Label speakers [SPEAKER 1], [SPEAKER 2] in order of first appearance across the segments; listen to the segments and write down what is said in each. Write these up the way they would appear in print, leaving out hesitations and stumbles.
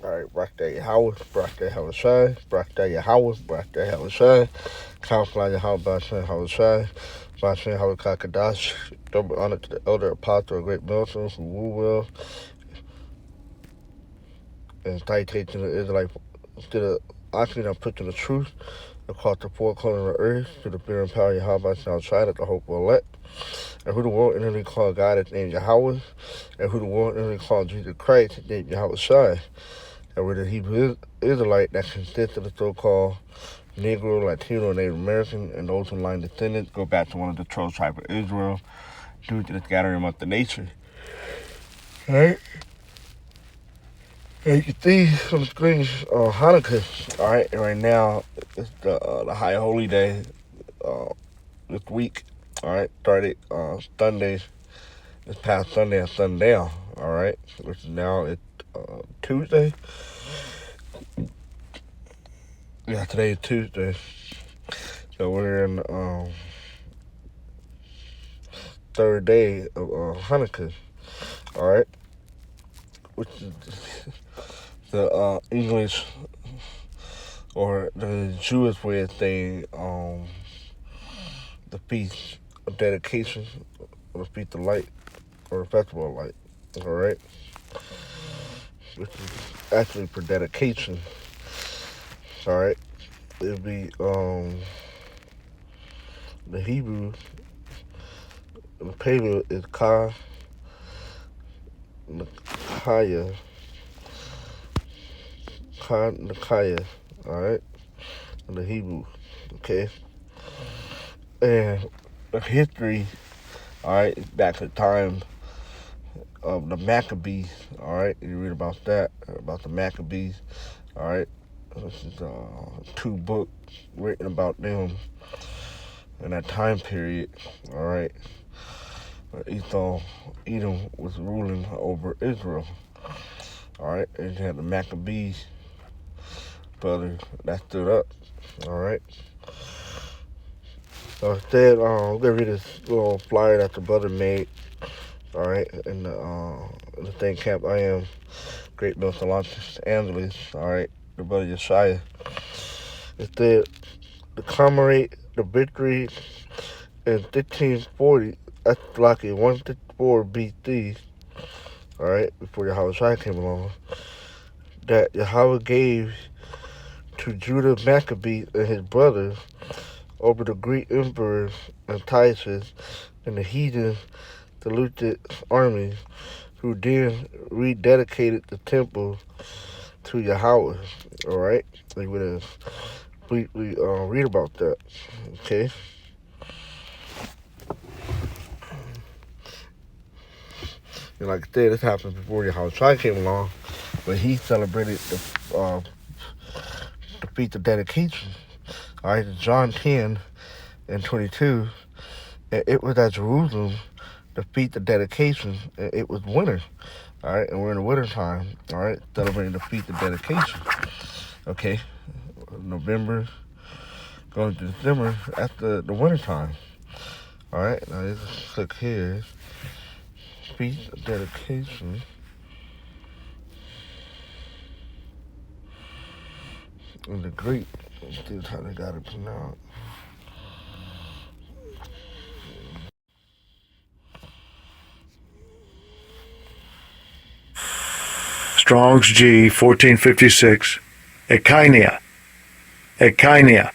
[SPEAKER 1] All right, Brakta Yahweh, Brakta Havashai, Brakta Yahweh, Brakta Havashai, Kampla Yahweh Bashan Havashai, Bashan Havakah Kadash, double honor to the elder apostle of great Milton who rule well and citate to the Israelite to the actually now put to the truth across the four corners of the earth to the fear and power of Yahweh Bashan Havashai that the hope will elect. And who the world initially called God is named Yahweh, and who the world initially called Jesus Christ is named Yahweh Shai. And with the Hebrew Israelite that consists of the so-called Negro, Latino, Native American, and those in line descendants go back to one of the 12 tribes of Israel due to the scattering among the nation. Alright? And you can see on the screen Hanukkah, alright? And right now, it's the high holy day this week, alright? Started Sunday, this past Sunday at sundown, alright? Which is now it's Tuesday. Yeah, today is Tuesday. So we're in third day of Hanukkah, all right, which is the English or the Jewish way of saying the feast of dedication, or the feast of light, or the festival of light, all right, which is actually for dedication, all right. It'd be the Hebrew, the Paleo is Ka Nakaya, Ka Nakaya, all right, in the Hebrew, okay. And the history, all right, back to the time of the Maccabees, all right. You read about that, about the Maccabees, all right. This is two books written about them in that time period, all right. Edom was ruling over Israel, all right. And you had the Maccabees brothers that stood up, all right. So instead, we're gonna read this little flyer that the brother made, all right, in the thing camp I am, Great Milton, Los Angeles, all right, the brother Yeshaya. It said, to commemorate the victory in 1540, that's like in 154 BC, all right, before Yahweh Shai came along, that Yahweh gave to Judah Maccabee and his brothers over the Greek emperors Antiochus and the heathen Seleucid armies, who then rededicated the temple to Yahweh. All right, they would have briefly read about that. Okay, and like I said, this happened before Yahweh Shai came along, but he celebrated the feast of dedication. All right, John 10:22, and it was at Jerusalem the feast of dedication. And it was winter. All right, and we're in the winter time. All right, celebrating the feast of dedication. Okay, November going to December, that's the winter time. All right, now let's click here. Feast of dedication. In the Greek, this is how they got it pronounced.
[SPEAKER 2] Strong's G 1456. Echina. Echina.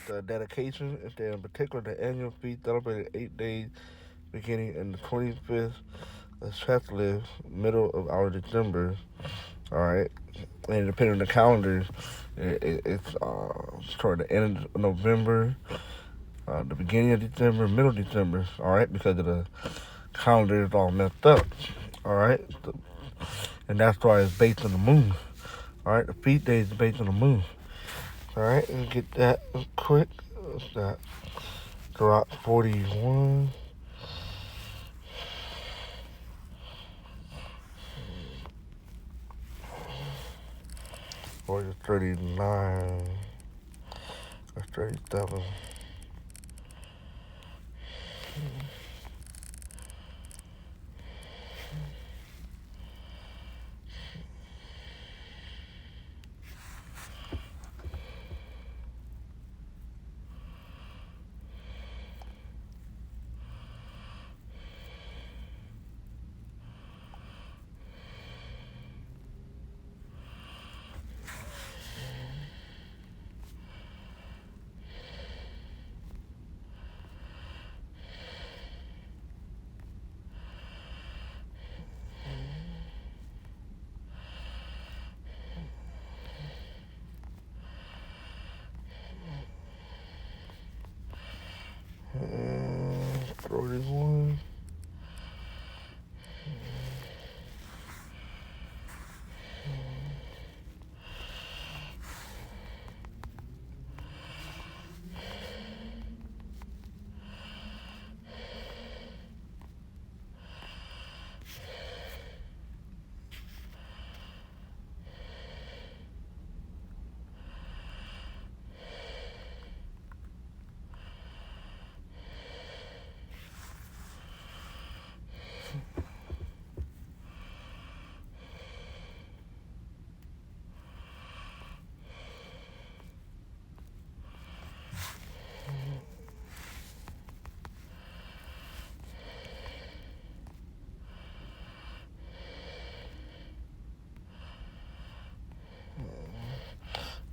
[SPEAKER 1] The dedication is in particular the annual feast celebrated 8 days beginning in the 25th of Chetlev, middle of our December. All right, and depending on the calendar, it's toward the end of November, the beginning of December, middle of December. All right, because of the calendar is all messed up. All right, and that's why it's based on the moon. All right, the feast day is based on the moon. All right, let me get that quick. What's that? Drop 41. Or 39. Or 37.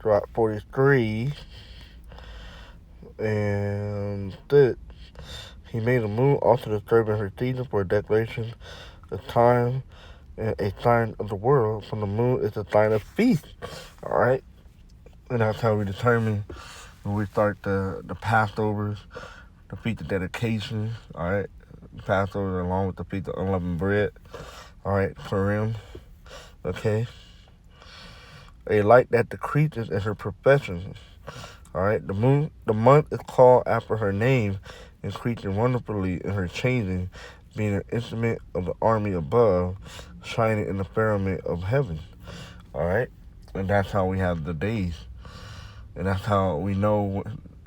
[SPEAKER 1] throughout 43, and that he made the moon also disturbing her season for a declaration of time and a sign of the world. From the moon is a sign of feast. All right, and that's how we determine when we start the Passovers, the feast of dedication. All right, Passover along with the feast of unleavened bread. All right, Purim. Okay, a light that decreases in her profession. All right, the month is called after her name, increasing wonderfully in her changing, being an instrument of the army above, shining in the firmament of heaven. All right, and that's how we have the days, and that's how we know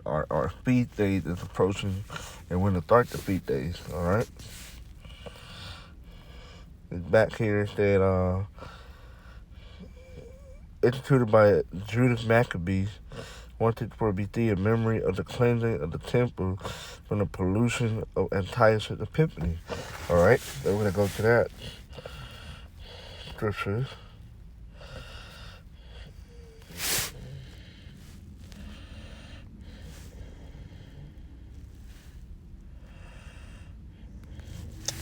[SPEAKER 1] our feast days is approaching, and when to start the feast days. All right, it's back here. It said instituted by Judas Maccabees. Wanted for BC in memory of the cleansing of the temple from the pollution of Antiochus Epiphanes. All right, so we're going to go to that scripture.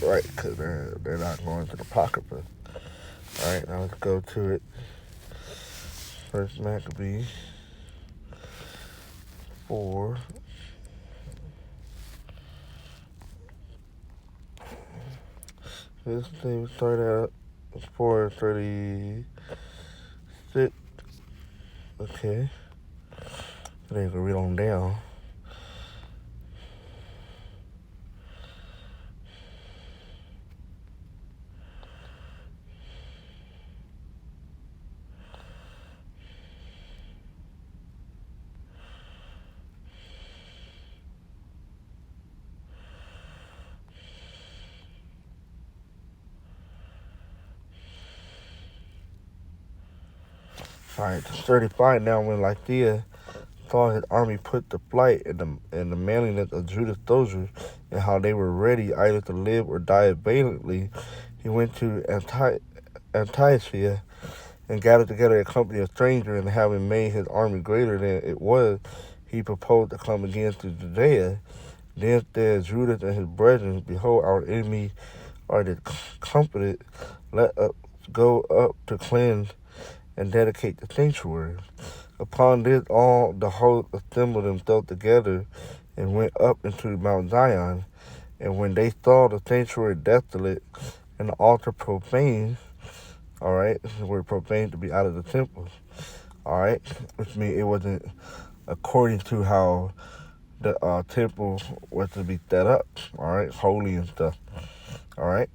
[SPEAKER 1] Right, because they're not going to the Apocrypha. All right, now let's go to it. First Maccabees 4. This thing started out 4:36. Okay, then you can read on down. All right, 35 now. When Lythia saw his army put to flight, and the manliness of Judas' soldiers, and how they were ready either to live or die valiantly, he went to Antiochia and gathered together a company of strangers, and having made his army greater than it was, he proposed to come again to Judea. Then said Judas and his brethren, Behold, our enemies are discomfited. Let us go up to cleanse and dedicate the sanctuary. Upon this, all the host assembled themselves together and went up into Mount Zion. And when they saw the sanctuary desolate and the altar profaned, all right, this is the word profane, to be out of the temple, all right, which means it wasn't according to how the temple was to be set up, all right, holy and stuff, all right.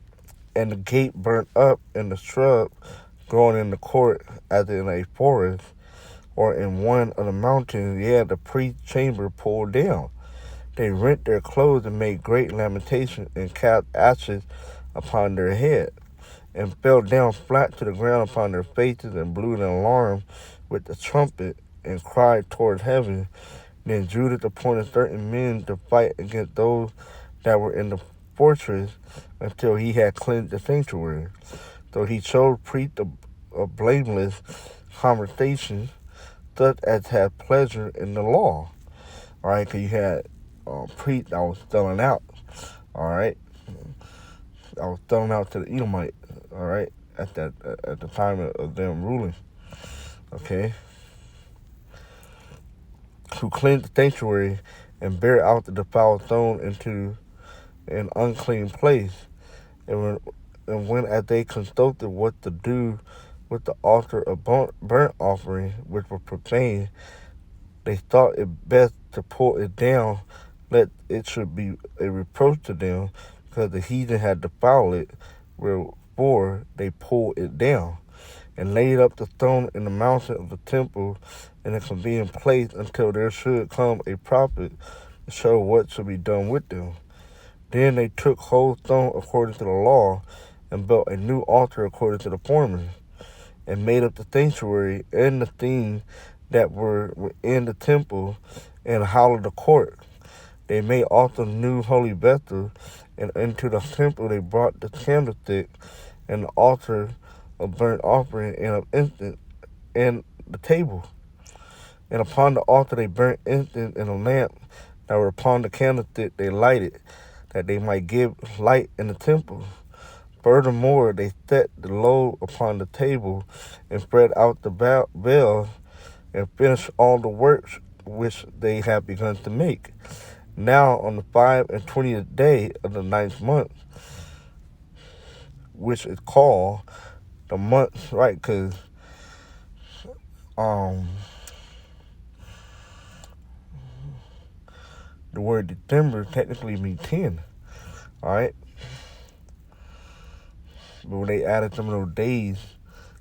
[SPEAKER 1] And the gate burnt up, and the shrub growing in the court as in a forest, or in one of the mountains, the priest's chamber pulled down. They rent their clothes and made great lamentation and cast ashes upon their head, and fell down flat to the ground upon their faces, and blew an alarm with the trumpet, and cried toward heaven. Then Judas appointed certain men to fight against those that were in the fortress until he had cleansed the sanctuary. So he chose priests of blameless conversation, such as had pleasure in the law. All right, because you had priests that was selling out. All right, I was selling out to the Edomite. All right, at the time of them ruling. Okay, who cleansed the sanctuary and bear out the defiled stone into an unclean place. And when as they consulted what to do with the altar of burnt offering, which were profane, they thought it best to pull it down, lest it should be a reproach to them, because the heathen had defiled it. Wherefore they pulled it down, and laid up the stone in the mountain of the temple in a convenient place, until there should come a prophet to show what should be done with them. Then they took whole stone according to the law, and built a new altar according to the former, and made up the sanctuary and the things that were within the temple, and hallowed the court. They made also new holy vessels, and into the temple they brought the candlestick and the altar of burnt offering and of incense and the table. And upon the altar they burnt incense and a lamp that were upon the candlestick they lighted, that they might give light in the temple. Furthermore, they set the load upon the table and spread out the veil and finished all the works which they had begun to make. Now on the 5 and 20th day of the ninth month, which is called the month, right? Because um, the word December technically means 10, all right? But when they added some of those days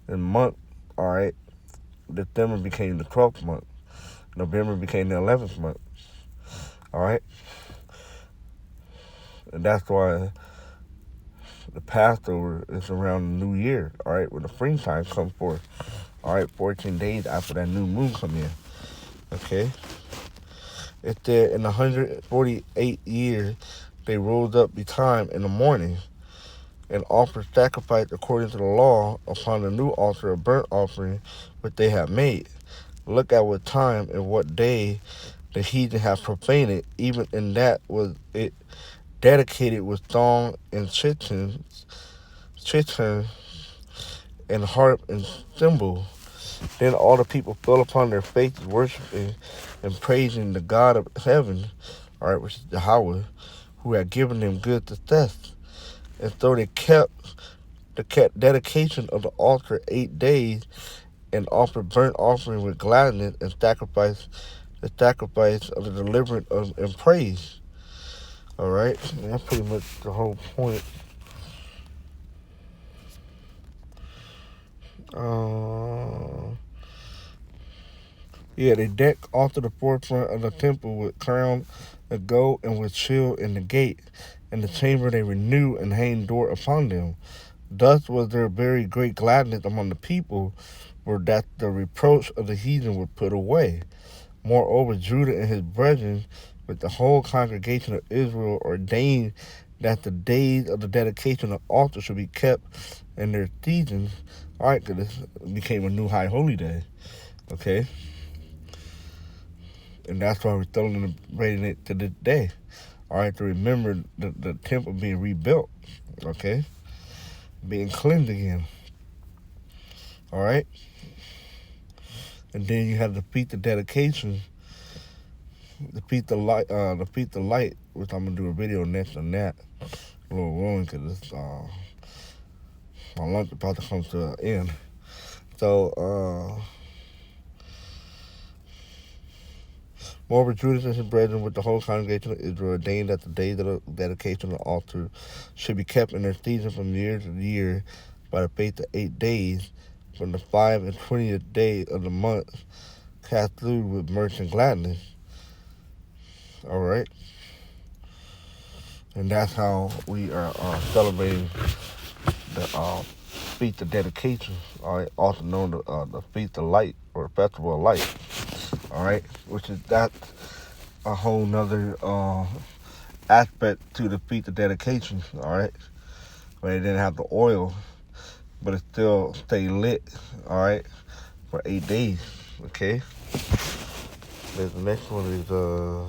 [SPEAKER 1] and month, all right, December became the 12th month. November became the 11th month, all right? And that's why the Passover is around the New Year, all right, when the springtime comes forth, all right, 14 days after that new moon come in, okay? It said in 148 years, they rose up betime in the morning and offered sacrifice according to the law upon the new altar of burnt offering which they had made. Look at what time and what day the heathen have profaned it, even in that was it dedicated with song and chittern and harp and cymbal. Then all the people fell upon their faces, worshiping and praising the God of heaven, all right, which is Yahweh, who had given them good success. And so they kept the dedication of the altar 8 days and offered burnt offering with gladness and sacrifice the sacrifice of the deliverance of and praise. All right, and that's pretty much the whole point. Uh, Yeah, they deck off to the forefront of the temple with crown of gold and with shield in the gate. In the chamber they renew and hang door upon them. Thus was there very great gladness among the people, for that the reproach of the heathen were put away. Moreover, Judah and his brethren, with the whole congregation of Israel, ordained that the days of the dedication of the altar should be kept in their seasons. All right, because it became a new high holy day. Okay, and that's why we're celebrating it to this day. All right, to remember the temple being rebuilt. Okay, being cleansed again. All right, and then you have the feast of dedication, the feast of light, which I'm gonna do a video next on that. A little long because it's my lunch about to come to an end. So, moreover, Judas and his brethren with the whole congregation of Israel ordained that the days of the dedication of the altar should be kept in their season from year to year by the faith of 8 days, from the 5 and 20th day of the month, cast through with mirth and gladness. All right, and that's how we are celebrating the feast of dedication. All right, also known as the feast of light or festival of light. All right, which is that's a whole nother aspect to the feast of dedication. All right, where they didn't have the oil, but it still stayed lit. All right, for 8 days. Okay. The next one is go.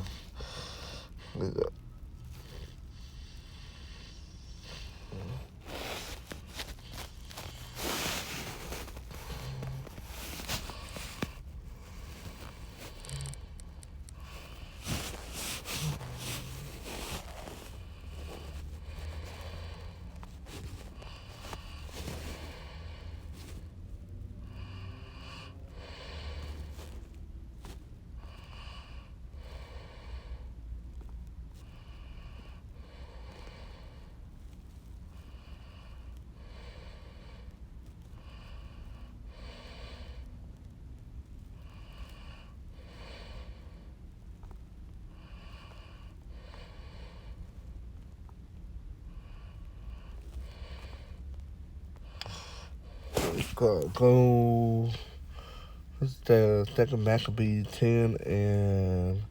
[SPEAKER 1] What's the second Maccabee 10 and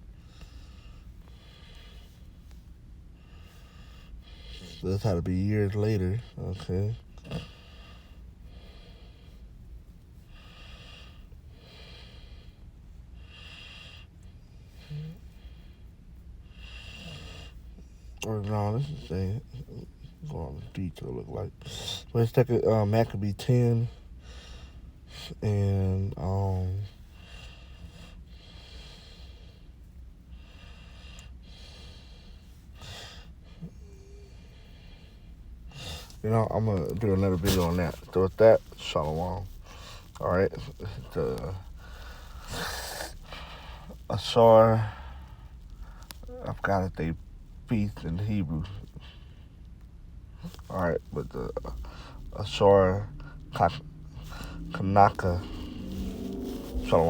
[SPEAKER 1] this had to be years later. Okay. Or no, this is a go on the detail look like. Let's take a Maccabee 10 and I'm gonna do another video on that. So with that, shalom. All right, the Asar. I've got it. They feast in Hebrew. All right, but the Asar Chaanaka. Shalom.